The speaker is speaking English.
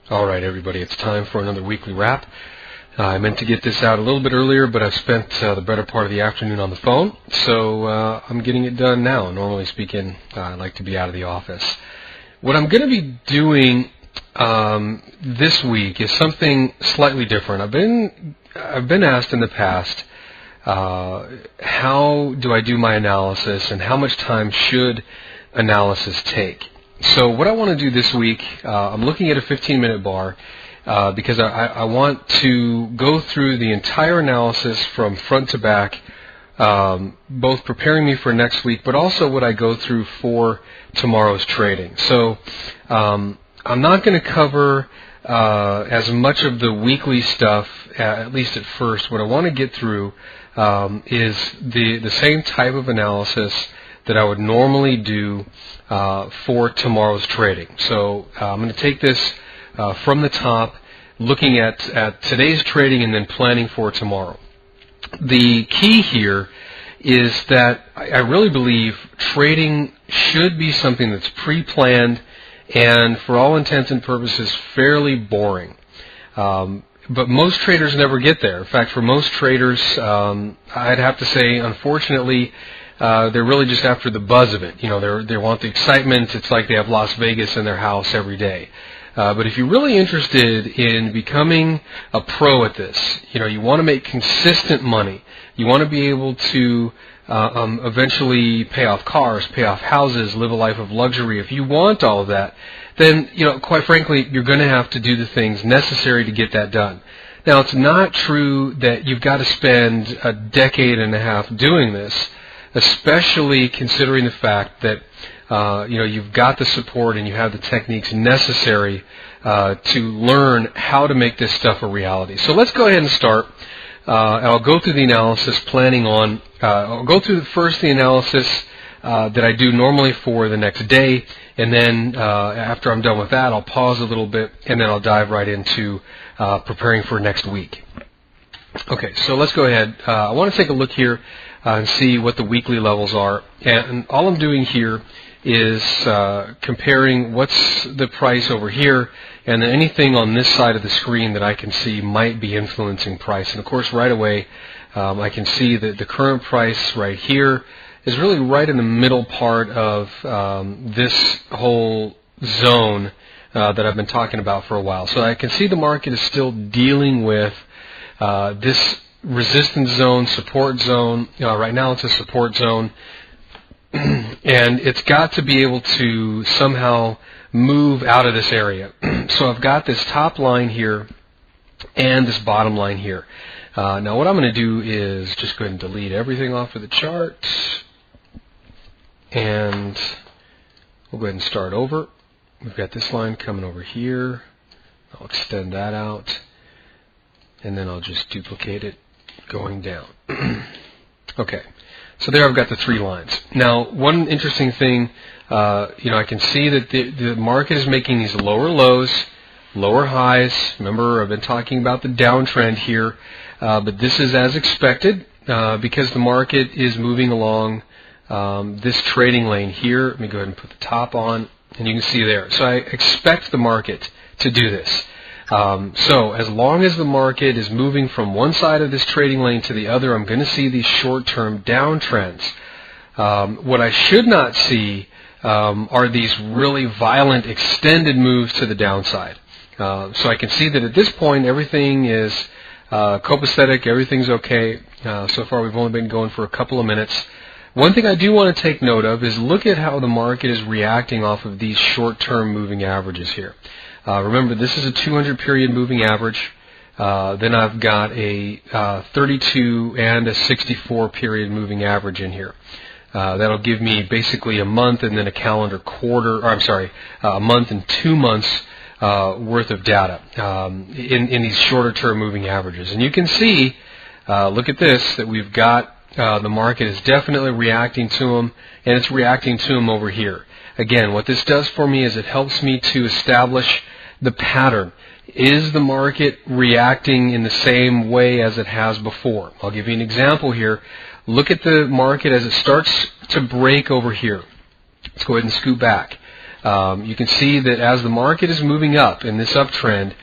All right, everybody, it's time for another weekly wrap. I meant to get this out a little bit earlier, but I've spent the better part of the afternoon on the phone, so I'm getting it done now. Normally speaking, I like to be out of the office. What I'm going to be doing this week is something slightly different. I've been asked in the past, how do I do my analysis and how much time should analysis take? So what I want to do this week, I'm looking at a 15-minute bar because I want to go through the entire analysis from front to back, both preparing me for next week, but also what I go through for tomorrow's trading. So I'm not going to cover as much of the weekly stuff, at least at first. What I want to get through is the same type of analysis that I would normally do for tomorrow's trading. So I'm going to take this from the top, looking at today's trading and then planning for tomorrow. The key here is that I really believe trading should be something that's pre-planned and for all intents and purposes fairly boring. But most traders never get there. In fact, for most traders, I'd have to say, unfortunately, they're really just after the buzz of it. You know, they want the excitement. It's like they have Las Vegas in their house every day. But if you're really interested in becoming a pro at this, you know, you want to make consistent money. You want to be able to eventually pay off cars, pay off houses, live a life of luxury. If you want all of that, then, you know, quite frankly, you're going to have to do the things necessary to get that done. Now, it's not true that you've got to spend a decade and a half doing this, especially considering the fact that you've got the support and you have the techniques necessary to learn how to make this stuff a reality. So let's go ahead and start. I'll go through the analysis, I'll go through first the analysis that I do normally for the next day, and then after I'm done with that, I'll pause a little bit, and then I'll dive right into preparing for next week. Okay, so let's go ahead. I want to take a look here and see what the weekly levels are. And all I'm doing here is comparing what's the price over here and then anything on this side of the screen that I can see might be influencing price. And of course, right away, I can see that the current price right here is really right in the middle part of this whole zone that I've been talking about for a while. So I can see the market is still dealing with this resistance zone, support zone. Right now it's a support zone, and it's got to be able to somehow move out of this area. So I've got this top line here and this bottom line here. Now what I'm going to do is just go ahead and delete everything off of the chart, and we'll go ahead and start over. We've got this line coming over here. I'll extend that out, and then I'll just duplicate it going down. Okay, so there I've got the three lines. Now, one interesting thing, I can see that the market is making these lower lows, lower highs. Remember, I've been talking about the downtrend here, but this is as expected because the market is moving along this trading lane here. Let me go ahead and put the top on, and you can see there. So I expect the market to do this. So as long as the market is moving from one side of this trading lane to the other, I'm going to see these short-term downtrends. What I should not see are these really violent extended moves to the downside. So I can see that at this point everything is copacetic, everything's okay. So far we've only been going for a couple of minutes. One thing I do want to take note of is look at how the market is reacting off of these short-term moving averages here. Remember, this is a 200-period moving average. Then I've got a 32 and a 64-period moving average in here. That'll give me basically a month and then a calendar quarter, or I'm sorry, a month and 2 months worth of data in these shorter-term moving averages. And you can see, look at this, that we've got the market is definitely reacting to them, and it's reacting to them over here. Again, what this does for me is it helps me to establish the pattern. Is the market reacting in the same way as it has before? I'll give you an example here. Look at the market as it starts to break over here. Let's go ahead and scoot back. You can see that as the market is moving up in this uptrend,